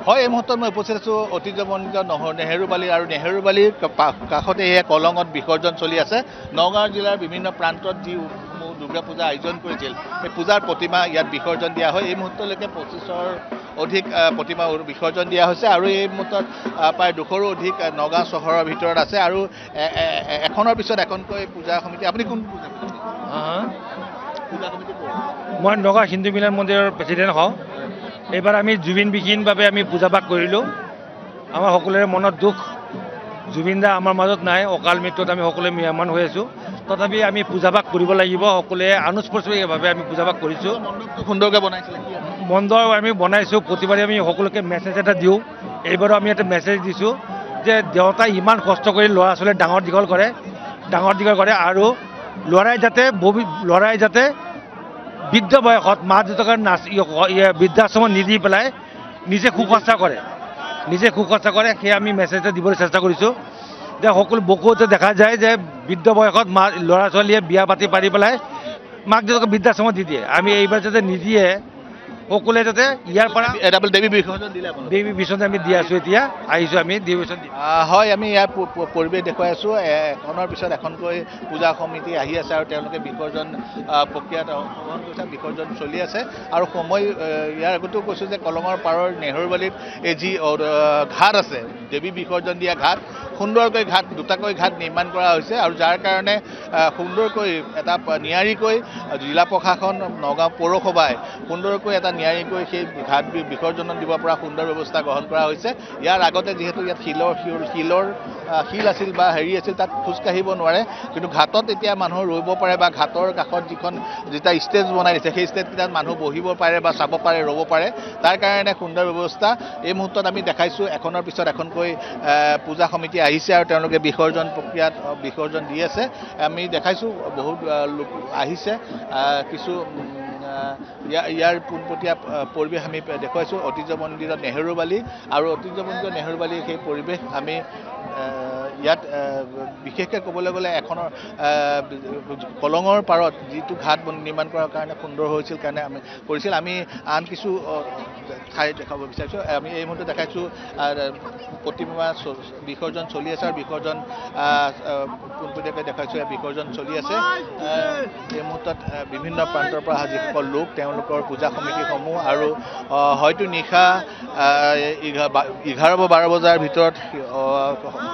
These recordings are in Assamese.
হয় এই মুহূৰ্তত মই উপস্থিত আছোঁ ঐতিহ্যমণ্ডিত নেহেৰুবালি আৰু নেহেৰুবালিৰ কাষতে এয়া কলঙত বিসৰ্জন চলি আছে। নগাঁও জিলাৰ বিভিন্ন প্ৰান্তত যি দুৰ্গা পূজা আয়োজন কৰিছিল সেই পূজাৰ প্ৰতিমা ইয়াত বিসৰ্জন দিয়া হয়। এই মুহূৰ্তলৈকে 25ৰ অধিক প্ৰতিমা বিসৰ্জন দিয়া হৈছে আৰু এই মুহূৰ্তত প্ৰায় 200ৰো অধিক নগাঁও চহৰৰ ভিতৰত আছে আৰু এখনৰ পিছত এখনকৈ পূজা সমিতি। আপুনি কোন পূজা সমিতি? মই নগাঁও হিন্দু মিলন মন্দিৰৰ প্ৰেচিডেণ্ট হওঁ। এইবাৰ আমি জুবিনবিহীনভাৱে আমি পূজা পাঠ কৰিলোঁ। আমাৰ সকলোৰে মনত দুখ, জুবিন দা আমাৰ মাজত নাই, অকাল মৃত্যুত আমি সকলোৱে ম্ৰিয়মাণ হৈ আছোঁ। তথাপি আমি পূজা পাঠ কৰিব লাগিব, সকলোৱে আনুস্পৰ্শিকভাৱে আমি পূজা পাঠ কৰিছোঁ। সুন্দৰকৈ বনাইছিলে মন্দিৰ আমি বনাইছোঁ। প্ৰতিবাৰে আমি সকলোকে মেছেজ এটা দিওঁ। এইবাৰো আমি এটা মেছেজ দিছোঁ যে দেউতাই ইমান কষ্ট কৰি ল'ৰা ছোৱালীয়ে ডাঙৰ দীঘল কৰে আৰু ল'ৰাই যাতে বৃদ্ধ বয়সত মা দেউতাকৰ বৃদ্ধাশ্ৰমত নিদি পেলাই নিজে সুখস্তা কৰে। সেয়া আমি মেছেজ এটা দিবলৈ চেষ্টা কৰিছোঁ যে সকলো বহুতে দেখা যায় যে বৃদ্ধ বয়সত ল'ৰা ছোৱালীয়ে বিয়া পাতি পাৰি পেলাই মাক দেউতাকক বৃদ্ধাশ্ৰমত দি দিয়ে। আমি এইবাৰ যাতে নিদিয়ে, সকলোৱে যাতে ইয়াৰ পৰা দেৱী বিসৰ্জন দিলে। দেৱী বিসৰ্জন আমি দি আছোঁ। এতিয়া আহিছোঁ আমি দেৱী বিসৰ্জন দি। হয়, আমি ইয়াৰ পৰিৱেশ দেখুৱাই আছোঁ। এখনৰ পিছত এখনকৈ পূজা সমিতি আহি আছে আৰু তেওঁলোকে বিসৰ্জন প্ৰক্ৰিয়াত অংশগ্ৰহণ কৰিছে। বিসৰ্জন চলি আছে আৰু ইয়াৰ আগতেও কৈছোঁ যে কলঙৰ পাৰৰ নেহেৰুবালিত এই যি ঘাট আছে, দেৱী বিসৰ্জন দিয়া ঘাট, সুন্দৰকৈ দুটাকৈ ঘাট নিৰ্মাণ কৰা হৈছে আৰু যাৰ কাৰণে সুন্দৰকৈ এটা নিয়াৰিকৈ জিলা প্ৰশাসন নগাঁও পৌৰসভাই সুন্দৰকৈ এটা নিয়াৰিকৈ সেই ঘাট বিসৰ্জনত দিব পৰা সুন্দৰ ব্যৱস্থা গ্ৰহণ কৰা হৈছে। ইয়াৰ আগতে যিহেতু ইয়াত শিল আছিল বা আছিল, তাত খোজকাঢ়িব নোৱাৰে, কিন্তু ঘাটত এতিয়া মানুহ ৰ'ব পাৰে বা ঘাটৰ কাষত যেতিয়া ষ্টেজ বনাই দিছে সেই ষ্টেজকেইটাত মানুহ বহিব পাৰে বা চাব পাৰে, ৰ'ব পাৰে। তাৰ কাৰণে সুন্দৰ ব্যৱস্থা। এই মুহূৰ্তত আমি দেখাইছোঁ এখনৰ পিছত এখনকৈ পূজা সমিতি আহিছে আৰু তেওঁলোকে বিসৰ্জন প্ৰক্ৰিয়াত বিসৰ্জন দি আছে। আমি দেখাইছোঁ বহুত লোক আহিছে। কিছু ইয়াৰ পোনপটীয়া পৰিৱেশ আমি দেখুৱাইছোঁ ঐতিহ্যমণ্ডিত নেহেৰুবালি আৰু ঐতিহ্যমণ্ডিত নেহেৰুবালিৰ সেই পৰিৱেশ আমি ইয়াত বিশেষকৈ ক'বলৈ গ'লে এখনৰ কলঙৰ পাৰত যিটো ঘাট নিৰ্মাণ কৰাৰ কাৰণে সুন্দৰ হৈছিল কাৰণে আমি আন কিছু ঠাই দেখাব বিচাৰিছোঁ। আমি এই মুহূৰ্তত দেখাইছোঁ প্ৰতিমা বিসৰ্জন চলি আছে আৰু বিসৰ্জন পোনপটীয়াকৈ দেখাইছোঁ বিসৰ্জন চলি আছে। এই মুহূৰ্তত বিভিন্ন প্ৰান্তৰ পৰা অহা যিসকল লোক তেওঁলোকৰ পূজা সমিতিসমূহ আৰু হয়তো নিশা 11 বা 12 বজাৰ ভিতৰত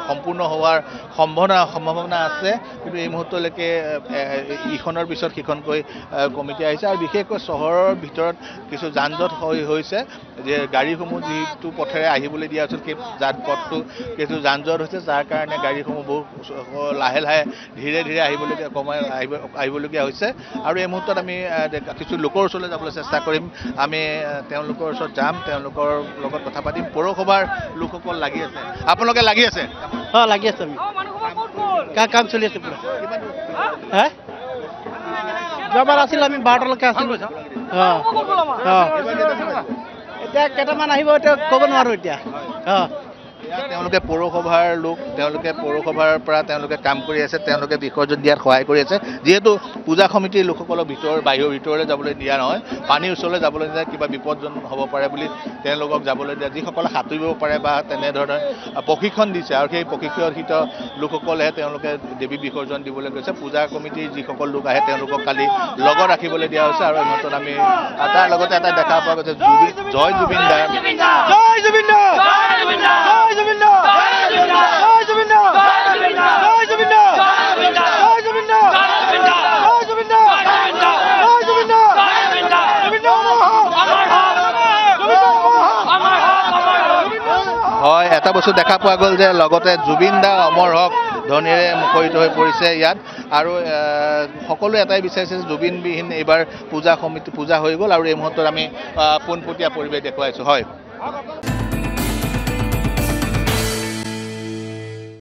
সম্পূৰ্ণ হোৱাৰ সম্ভাৱনা আছে, কিন্তু এই মুহূৰ্তলৈকে ইখনৰ পিছত সিখনকৈ কমিটি আহিছে আৰু বিশেষকৈ চহৰৰ ভিতৰত কিছু যান জঁট হৈছে যে গাড়ীসমূহ যিটো পথেৰে আহিবলৈ দিয়া হৈছিল সেই পথটো কিছু যান জঁট হৈছে, যাৰ কাৰণে গাড়ীসমূহ বহু লাহে ধীৰে আহিবলগীয়া হৈছে। আৰু এই মুহূৰ্তত আমি কিছু লোকৰ ওচৰলৈ যাবলৈ চেষ্টা কৰিম। আমি তেওঁলোকৰ ওচৰত যাম, তেওঁলোকৰ লগত কথা পাতিম। পৌৰসভাৰ লোকসকল লাগি আছে। আপোনালোকে লাগি আছে? লাগি আছে। আমি কাম চলি আছে পুৰা। যোৱাবাৰ আছিল আমি 12টালৈকে আছিলোঁ। এতিয়া কেইটামান আহিব এতিয়া ক'ব নোৱাৰোঁ এতিয়া। তেওঁলোকে পৌৰসভাৰ লোক, তেওঁলোকে পৌৰসভাৰ পৰা তেওঁলোকে কাম কৰি আছে, তেওঁলোকে বিসৰ্জন দিয়াত সহায় কৰি আছে। যিহেতু পূজা সমিতিৰ লোকসকলক বাহিৰৰ ভিতৰলৈ যাবলৈ দিয়া নহয়, পানীৰ ওচৰলৈ যাবলৈ দিয়া, কিবা বিপদজনক হ'ব পাৰে বুলি তেওঁলোকক যাবলৈ দিয়া। যিসকলে সাঁতুৰিব পাৰে বা তেনেধৰণৰ প্ৰশিক্ষণ দিছে আৰু সেই প্ৰশিক্ষিত লোকসকলেহে তেওঁলোকে দেৱী বিসৰ্জন দিবলৈ গৈছে। পূজা কমিটিৰ যিসকল লোক আহে তেওঁলোকক কালি লগত ৰাখিবলৈ দিয়া হৈছে আৰু ইহঁতত আমি তাৰ লগতে এটা দেখা পোৱা গৈছে জয় জুবিন দা। হয়, এটা বস্তু দেখা পোৱা গ'ল যে লগতে জুবিন দা অমৰ হওক ধ্বনিৰে মুখৰিত হৈ পৰিছে ইয়াত আৰু সকলোৱে এটাই বিচাৰিছে যে জুবিনবিহীন এইবাৰ পূজা হৈ গ'ল আৰু এই মুহূৰ্তত আমি পোনপটীয়া পৰিৱেশ দেখুৱাইছোঁ। হয়।